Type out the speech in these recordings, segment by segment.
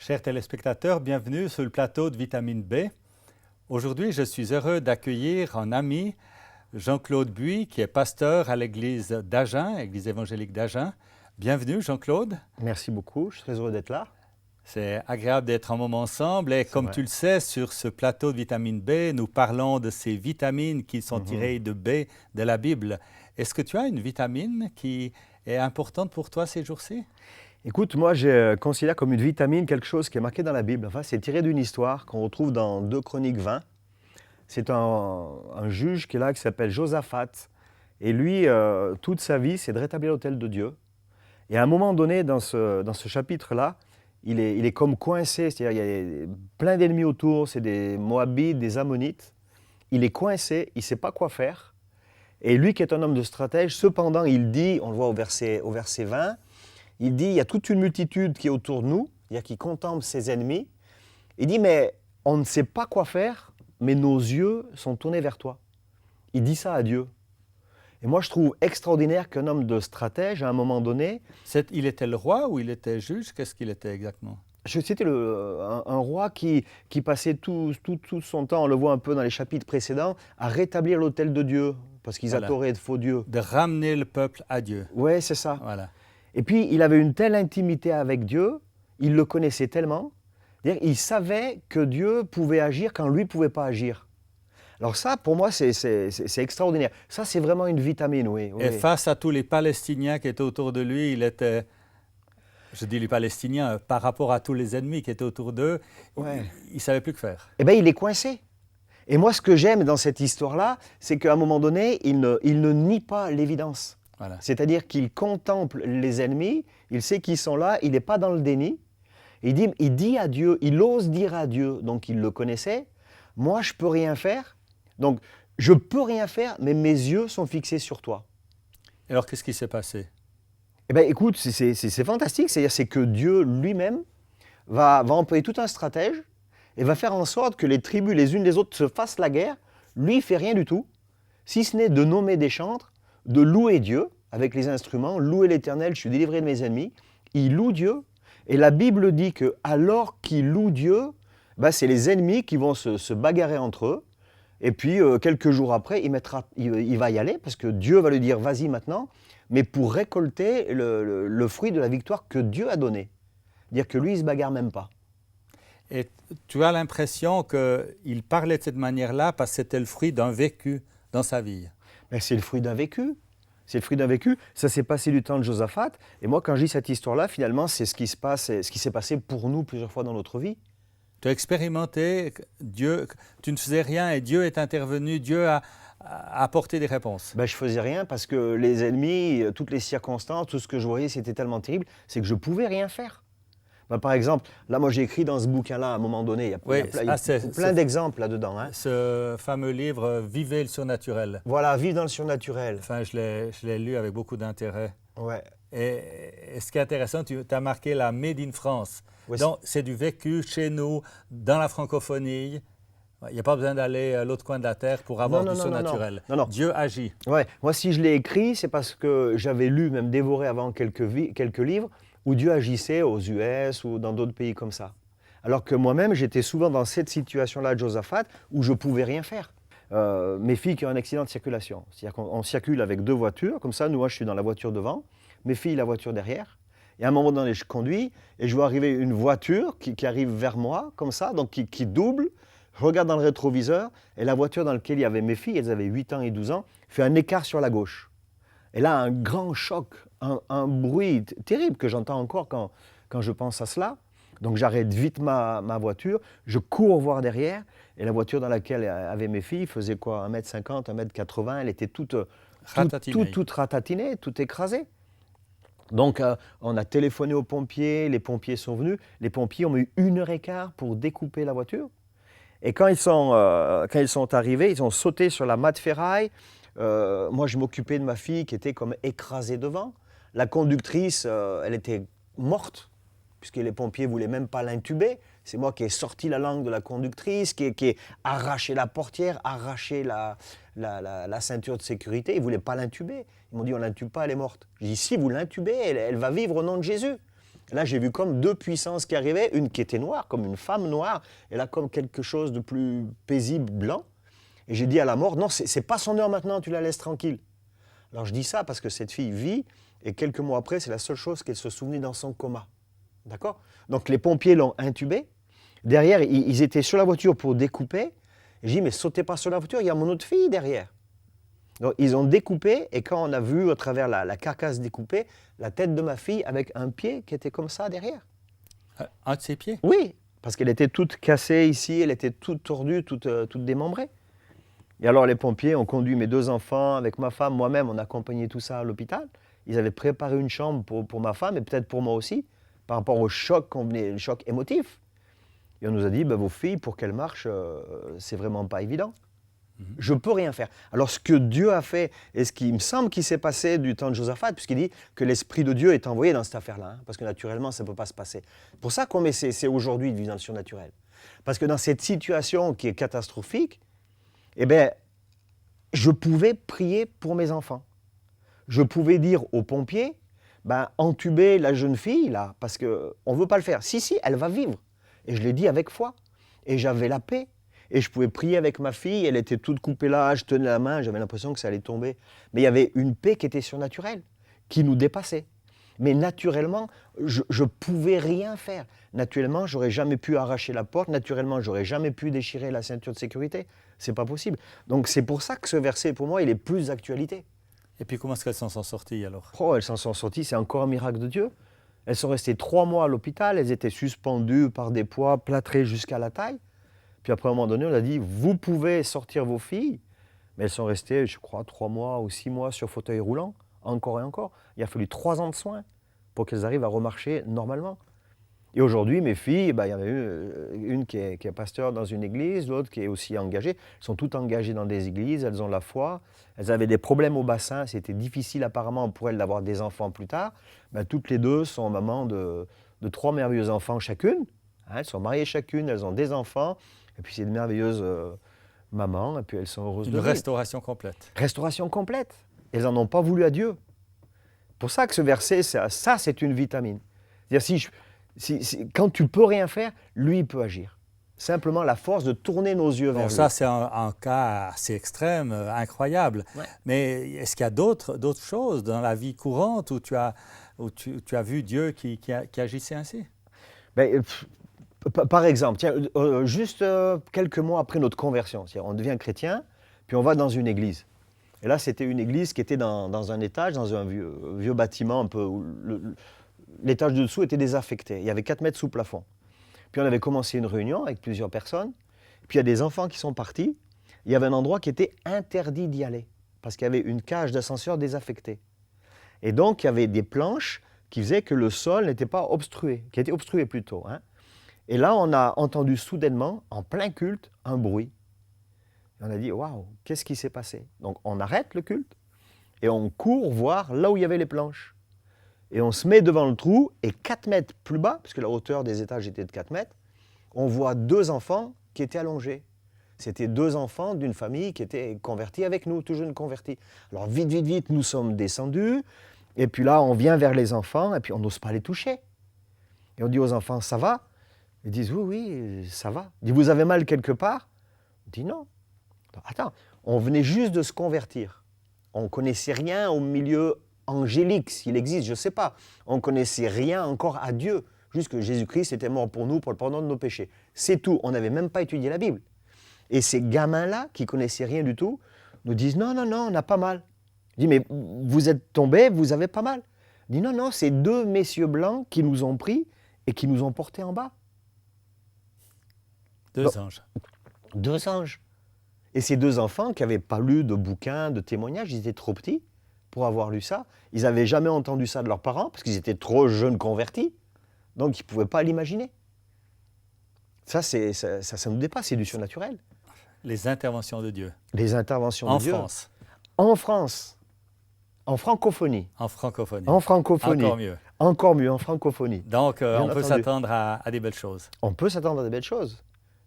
Chers téléspectateurs, bienvenue sur le plateau de Vitamine B. Aujourd'hui, je suis heureux d'accueillir un ami, Jean-Claude Buis, qui est pasteur à l'église d'Agen, église évangélique d'Agen. Bienvenue, Jean-Claude. Merci beaucoup, je suis très heureux d'être là. C'est agréable d'être un moment ensemble et comme tu le sais, sur ce plateau de Vitamine B, nous parlons de ces vitamines qui sont tirées de B de la Bible. Est-ce que tu as une vitamine qui est importante pour toi ces jours-ci? Écoute, moi je considère comme une vitamine quelque chose qui est marqué dans la Bible. Enfin, c'est tiré d'une histoire qu'on retrouve dans 2 Chroniques 20. C'est un juge qui est là, qui s'appelle Josaphat. Et lui, toute sa vie, c'est de rétablir l'autel de Dieu. Et à un moment donné, dans ce chapitre-là, il est comme coincé, c'est-à-dire il y a plein d'ennemis autour, c'est des Moabites, des Ammonites. Il est coincé, il ne sait pas quoi faire. Et lui qui est un homme de stratège, cependant, il dit, on le voit au verset 20, il dit, il y a toute une multitude qui est autour de nous, qui contemple ses ennemis. Il dit, mais on ne sait pas quoi faire, mais nos yeux sont tournés vers toi. Il dit ça à Dieu. Et moi, je trouve extraordinaire qu'un homme de stratège, à un moment donné... Il était le roi ou il était juge? Qu'est-ce qu'il était exactement? C'était un roi qui passait tout son temps, on le voit un peu dans les chapitres précédents, à rétablir l'autel de Dieu, parce qu'ils adoraient de faux dieux. De ramener le peuple à Dieu. Oui, c'est ça. Voilà. Et puis, il avait une telle intimité avec Dieu, il le connaissait tellement, il savait que Dieu pouvait agir quand lui ne pouvait pas agir. Alors ça, pour moi, c'est extraordinaire. Ça, c'est vraiment une vitamine, oui. Et face à tous les Palestiniens qui étaient autour de lui, il était, je dis les Palestiniens, par rapport à tous les ennemis qui étaient autour d'eux, il ne savait plus que faire. Eh bien, il est coincé. Et moi, ce que j'aime dans cette histoire-là, c'est qu'à un moment donné, il ne nie pas l'évidence. Voilà. C'est-à-dire qu'il contemple les ennemis, il sait qu'ils sont là, il n'est pas dans le déni. Il dit à Dieu, il ose dire à Dieu, donc il le connaissait, moi je ne peux rien faire, donc je ne peux rien faire, mais mes yeux sont fixés sur toi. Alors qu'est-ce qui s'est passé? Eh bien écoute, c'est fantastique, c'est que Dieu lui-même va employer tout un stratège et va faire en sorte que les tribus les unes les autres se fassent la guerre. Lui, il ne fait rien du tout, si ce n'est de nommer des chantres, de louer Dieu avec les instruments, louer l'Éternel, je suis délivré de mes ennemis. Il loue Dieu, et la Bible dit que alors qu'il loue Dieu, c'est les ennemis qui vont se bagarrer entre eux, et puis quelques jours après, il va y aller, parce que Dieu va lui dire « vas-y maintenant », mais pour récolter le fruit de la victoire que Dieu a donnée. Dire que lui, il ne se bagarre même pas. Et tu as l'impression qu'il parlait de cette manière-là parce que c'était le fruit d'un vécu dans sa vie. Mais c'est le fruit d'un vécu. C'est le fruit d'un vécu. Ça s'est passé du temps de Josaphat. Et moi, quand je lis cette histoire-là, finalement, c'est ce qui s'est passé pour nous plusieurs fois dans notre vie. Tu as expérimenté Dieu, tu ne faisais rien et Dieu est intervenu, Dieu a apporté des réponses. Je ne faisais rien parce que les ennemis, toutes les circonstances, tout ce que je voyais, c'était tellement terrible, c'est que je ne pouvais rien faire. Par exemple, là, moi, j'ai écrit dans ce bouquin-là, à un moment donné, il y a plein d'exemples là-dedans. Hein. Ce fameux livre « Vivez le surnaturel ». Voilà, « Vivre dans le surnaturel ». Enfin, je l'ai lu avec beaucoup d'intérêt. Ouais. Et ce qui est intéressant, tu as marqué la « Made in France ». Ouais, donc, c'est du vécu chez nous, dans la francophonie. Il n'y a pas besoin d'aller à l'autre coin de la terre pour avoir du surnaturel. Non. Dieu agit. Ouais. Moi, si je l'ai écrit, c'est parce que j'avais lu, même dévoré avant quelques livres, où Dieu agissait aux US ou dans d'autres pays comme ça. Alors que moi-même, j'étais souvent dans cette situation-là de Josaphat, où je ne pouvais rien faire. Mes filles qui ont un accident de circulation. C'est-à-dire qu'on circule avec 2 voitures, comme ça, moi je suis dans la voiture devant, mes filles la voiture derrière. Et à un moment donné, je conduis et je vois arriver une voiture qui arrive vers moi, comme ça, donc qui double. Je regarde dans le rétroviseur et la voiture dans laquelle il y avait mes filles, elles avaient 8 ans et 12 ans, fait un écart sur la gauche. Et là, un grand choc, un bruit terrible que j'entends encore quand je pense à cela. Donc j'arrête vite ma voiture, je cours voir derrière, et la voiture dans laquelle avaient mes filles faisait quoi, 1m50, 1m80, elle était toute ratatinée, toute écrasée. Donc on a téléphoné aux pompiers, les pompiers sont venus, les pompiers ont eu 1h15 pour découper la voiture. Et quand ils sont arrivés, ils ont sauté sur la mât ferraille. Moi, je m'occupais de ma fille qui était comme écrasée devant. La conductrice, elle était morte, puisque les pompiers ne voulaient même pas l'intuber. C'est moi qui ai sorti la langue de la conductrice, qui ai arraché la portière, arraché la ceinture de sécurité. Ils ne voulaient pas l'intuber. Ils m'ont dit, on ne l'intube pas, elle est morte. J'ai dit, si, vous l'intubez, elle va vivre au nom de Jésus. Et là, j'ai vu comme deux puissances qui arrivaient, une qui était noire, comme une femme noire, et là, comme quelque chose de plus paisible, blanc. Et j'ai dit à la mort, non, c'est pas son heure maintenant, tu la laisses tranquille. Alors je dis ça parce que cette fille vit, et quelques mois après, c'est la seule chose qu'elle se souvenait dans son coma. D'accord? Donc les pompiers l'ont intubée. Derrière, ils étaient sur la voiture pour découper. Et j'ai dit, mais sautez pas sur la voiture, il y a mon autre fille derrière. Donc ils ont découpé, et quand on a vu à travers la carcasse découpée, la tête de ma fille avec un pied qui était comme ça derrière. Un de ses pieds? Oui, parce qu'elle était toute cassée ici, elle était toute tordue, toute démembrée. Et alors les pompiers ont conduit mes deux enfants, avec ma femme, moi-même, on a accompagné tout ça à l'hôpital. Ils avaient préparé une chambre pour ma femme, et peut-être pour moi aussi, par rapport au choc qu'on venait, le choc émotif. Et on nous a dit, vos filles, pour qu'elles marchent, c'est vraiment pas évident. Je ne peux rien faire. Alors ce que Dieu a fait, et ce qui me semble qu'il s'est passé du temps de Josaphat, puisqu'il dit que l'Esprit de Dieu est envoyé dans cette affaire-là, hein, parce que naturellement, ça ne peut pas se passer. C'est pour ça qu'on essaie aujourd'hui de vivre dans le surnaturel. Parce que dans cette situation qui est catastrophique, eh bien, je pouvais prier pour mes enfants. Je pouvais dire aux pompiers, entuber la jeune fille, là, parce qu'on ne veut pas le faire. Si, elle va vivre. Et je l'ai dit avec foi. Et j'avais la paix. Et je pouvais prier avec ma fille, elle était toute coupée là, je tenais la main, j'avais l'impression que ça allait tomber. Mais il y avait une paix qui était surnaturelle, qui nous dépassait. Mais naturellement, je ne pouvais rien faire. Naturellement, j'aurais jamais pu arracher la porte, naturellement, j'aurais jamais pu déchirer la ceinture de sécurité. C'est pas possible. Donc c'est pour ça que ce verset, pour moi, il est plus d'actualité. Et puis comment est-ce qu'elles s'en sont sorties alors? Elles s'en sont sorties, c'est encore un miracle de Dieu. Elles sont restées 3 mois à l'hôpital, elles étaient suspendues par des poids, plâtrées jusqu'à la taille. Puis après, à un moment donné, on a dit, vous pouvez sortir vos filles, mais elles sont restées, je crois, 3 mois ou 6 mois sur fauteuil roulant, encore et encore. Il a fallu 3 ans de soins pour qu'elles arrivent à remarcher normalement. Et aujourd'hui, mes filles, il y en a une qui est pasteur dans une église, l'autre qui est aussi engagée. Elles sont toutes engagées dans des églises, elles ont la foi. Elles avaient des problèmes au bassin, c'était difficile apparemment pour elles d'avoir des enfants plus tard. Toutes les deux sont mamans de 3 merveilleux enfants chacune. Elles sont mariées chacune, elles ont des enfants. Et puis c'est de merveilleuses mamans, et puis elles sont heureuses de vivre. Une restauration complète. Restauration complète. Elles n'en ont pas voulu à Dieu. Pour ça que ce verset, ça c'est une vitamine. C'est-à-dire, quand tu ne peux rien faire, lui, il peut agir. Simplement la force de tourner nos yeux vers lui. Ça, c'est un cas assez extrême, incroyable. Ouais. Mais est-ce qu'il y a d'autres choses dans la vie courante où tu as vu Dieu qui agissait ainsi? Par exemple, juste quelques mois après notre conversion, on devient chrétien, puis on va dans une église. Et là, c'était une église qui était dans un étage, dans un vieux bâtiment un peu où l'étage de dessous était désaffecté. Il y avait 4 mètres sous plafond. Puis on avait commencé une réunion avec plusieurs personnes. Puis il y a des enfants qui sont partis. Il y avait un endroit qui était interdit d'y aller parce qu'il y avait une cage d'ascenseur désaffectée. Et donc, il y avait des planches qui faisaient que le sol n'était pas obstrué, qui était obstrué plutôt. Et là, on a entendu soudainement, en plein culte, un bruit. Et on a dit, waouh, qu'est-ce qui s'est passé? Donc on arrête le culte et on court voir là où il y avait les planches. Et on se met devant le trou, et 4 mètres plus bas, puisque la hauteur des étages était de 4 mètres, on voit 2 enfants qui étaient allongés. C'était 2 enfants d'une famille qui étaient convertis avec nous, tout jeunes convertis. Alors vite, nous sommes descendus, et puis là, on vient vers les enfants, et puis on n'ose pas les toucher. Et on dit aux enfants, ça va? Ils disent, oui, ça va. On dit, vous avez mal quelque part? On dit, non. Attends, on venait juste de se convertir. On ne connaissait rien au milieu angélique, s'il existe, je ne sais pas. On ne connaissait rien encore à Dieu, juste que Jésus-Christ était mort pour nous, pour le pardon de nos péchés. C'est tout, on n'avait même pas étudié la Bible. Et ces gamins-là, qui ne connaissaient rien du tout, nous disent, non, on n'a pas mal. Je dis, mais vous êtes tombés, vous avez pas mal. Je dis, non, c'est 2 messieurs blancs qui nous ont pris et qui nous ont portés en bas. 2 anges. 2 anges. Et ces 2 enfants qui n'avaient pas lu de bouquins, de témoignages, ils étaient trop petits pour avoir lu ça. Ils n'avaient jamais entendu ça de leurs parents parce qu'ils étaient trop jeunes convertis. Donc ils ne pouvaient pas l'imaginer. Ça nous dépasse, c'est du surnaturel. Les interventions de Dieu. Les interventions de Dieu. En France. En France. En francophonie. En francophonie. En francophonie. Encore mieux. Encore mieux, en francophonie. Donc on peut s'attendre à des belles choses. On peut s'attendre à des belles choses.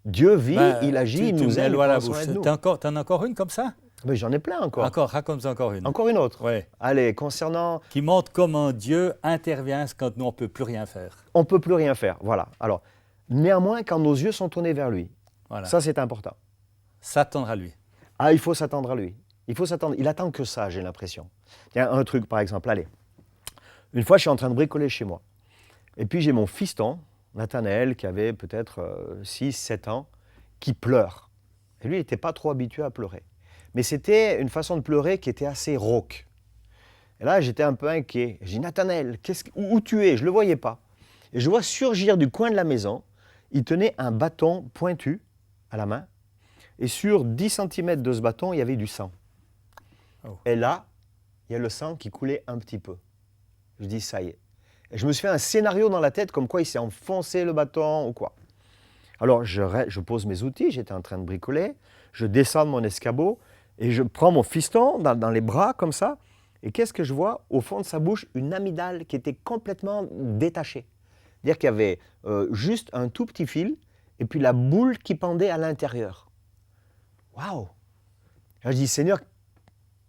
Dieu vit, il agit, il nous aide, il prend soin de nous. T'en as encore une comme ça? Mais j'en ai plein encore. Encore, raconte-nous encore une. Encore une autre. Oui. Allez, concernant... Qui montre comment Dieu intervient quand nous, on ne peut plus rien faire. On ne peut plus rien faire, voilà. Alors, néanmoins, quand nos yeux sont tournés vers lui, Voilà. ça c'est important. S'attendre à lui. Ah, il faut s'attendre à lui. Il faut s'attendre. Il attend que ça, j'ai l'impression. Il y a un truc, par exemple, allez. Une fois, je suis en train de bricoler chez moi. Et puis, j'ai mon fiston, Nathanaël, qui avait peut-être 6, 7 ans, qui pleure. Et lui, il n'était pas trop habitué à pleurer. Mais c'était une façon de pleurer qui était assez rauque. Et là, j'étais un peu inquiet. Je dis, Nathanaël, où tu es? Je ne le voyais pas. Et je vois surgir du coin de la maison, il tenait un bâton pointu à la main. Et sur 10 cm de ce bâton, il y avait du sang. Oh. Et là, il y a le sang qui coulait un petit peu. Je dis, ça y est. Et je me suis fait un scénario dans la tête, comme quoi il s'est enfoncé le bâton ou quoi. Alors, je pose mes outils, j'étais en train de bricoler, je descends de mon escabeau et je prends mon fiston dans les bras, comme ça. Et qu'est-ce que je vois? Au fond de sa bouche, une amygdale qui était complètement détachée. C'est-à-dire qu'il y avait juste un tout petit fil et puis la boule qui pendait à l'intérieur. Waouh! Je dis, Seigneur,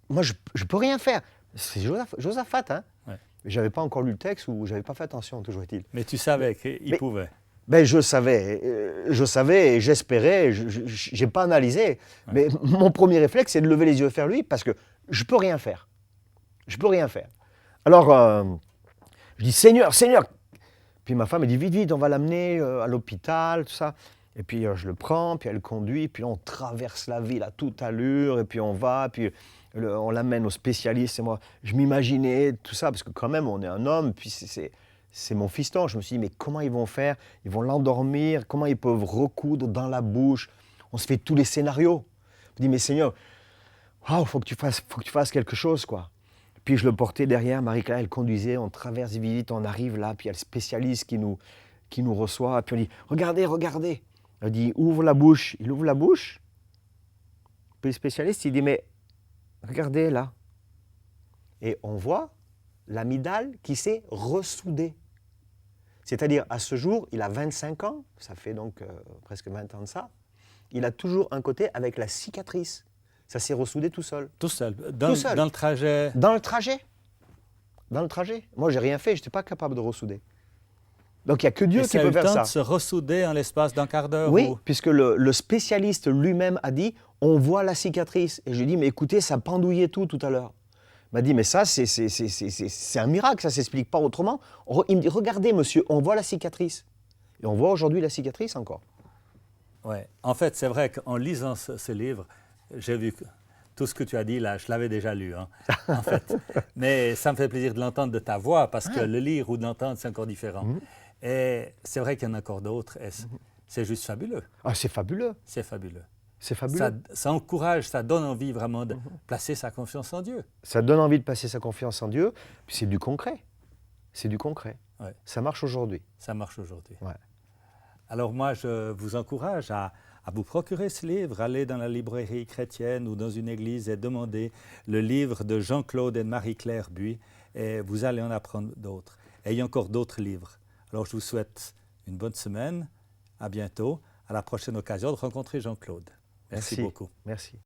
moi, je ne peux rien faire. C'est Josaphat, hein? Ouais. Je n'avais pas encore lu le texte ou je n'avais pas fait attention, toujours est-il. Mais tu savais qu'il pouvait. Ben, je savais et j'espérais, je n'ai pas analysé. Ouais. Mais mon premier réflexe, c'est de lever les yeux vers lui parce que je ne peux rien faire. Je ne peux rien faire. Alors, je dis, Seigneur, Seigneur. Puis ma femme me dit, vite, vite, on va l'amener à l'hôpital, tout ça. Et puis je le prends, puis elle conduit, puis on traverse la ville à toute allure, et puis on va, puis on l'amène au spécialiste. Et moi, je m'imaginais tout ça, parce que quand même, on est un homme, puis c'est mon fiston. Je me suis dit, mais comment ils vont faire? Ils vont l'endormir, comment ils peuvent recoudre dans la bouche? On se fait tous les scénarios. Je me dis, mais Seigneur, wow, faut que tu fasses quelque chose, quoi. Puis je le portais derrière, Marie-Claire, elle conduisait, on traverse vite, on arrive là, puis il y a le spécialiste qui nous reçoit, puis on dit, regardez, regardez. Elle dit, ouvre la bouche. Il ouvre la bouche. Puis le spécialiste, il dit, mais regardez là. Et on voit l'amygdale qui s'est ressoudée. C'est-à-dire, à ce jour, il a 25 ans, ça fait donc presque 20 ans de ça. Il a toujours un côté avec la cicatrice. Ça s'est ressoudé tout seul. Tout seul. Dans le trajet. Dans le trajet. Dans le trajet. Moi, j'ai rien fait, je n'étais pas capable de ressouder. Donc, il n'y a que Dieu qui peut faire ça. Ça a eu le temps de se ressouder en l'espace d'un quart d'heure? Oui, puisque le spécialiste lui-même a dit, on voit la cicatrice. Et je lui ai dit, mais écoutez, ça pendouillait tout à l'heure. Il m'a dit, mais ça, c'est un miracle, ça ne s'explique pas autrement. Il me dit, regardez, monsieur, on voit la cicatrice. Et on voit aujourd'hui la cicatrice encore. Oui, en fait, c'est vrai qu'en lisant ce livre, j'ai vu que tout ce que tu as dit là, je l'avais déjà lu, hein, en fait. Mais ça me fait plaisir de l'entendre de ta voix, parce que le lire ou de l'entendre, c'est encore différent. Et c'est vrai qu'il y en a encore d'autres, et c'est juste fabuleux. Ah, c'est fabuleux. C'est fabuleux. C'est fabuleux. Ça encourage, ça donne envie vraiment de placer sa confiance en Dieu. Ça donne envie de placer sa confiance en Dieu, puis c'est du concret. C'est du concret. Ouais. Ça marche aujourd'hui. Ça marche aujourd'hui. Ouais. Alors moi, je vous encourage à vous procurer ce livre, aller dans la librairie chrétienne ou dans une église et demander le livre de Jean-Claude et de Marie-Claire Buis, et vous allez en apprendre d'autres. Et il y a encore d'autres livres. Alors je vous souhaite une bonne semaine, à bientôt, à la prochaine occasion de rencontrer Jean-Claude. Merci beaucoup. Merci.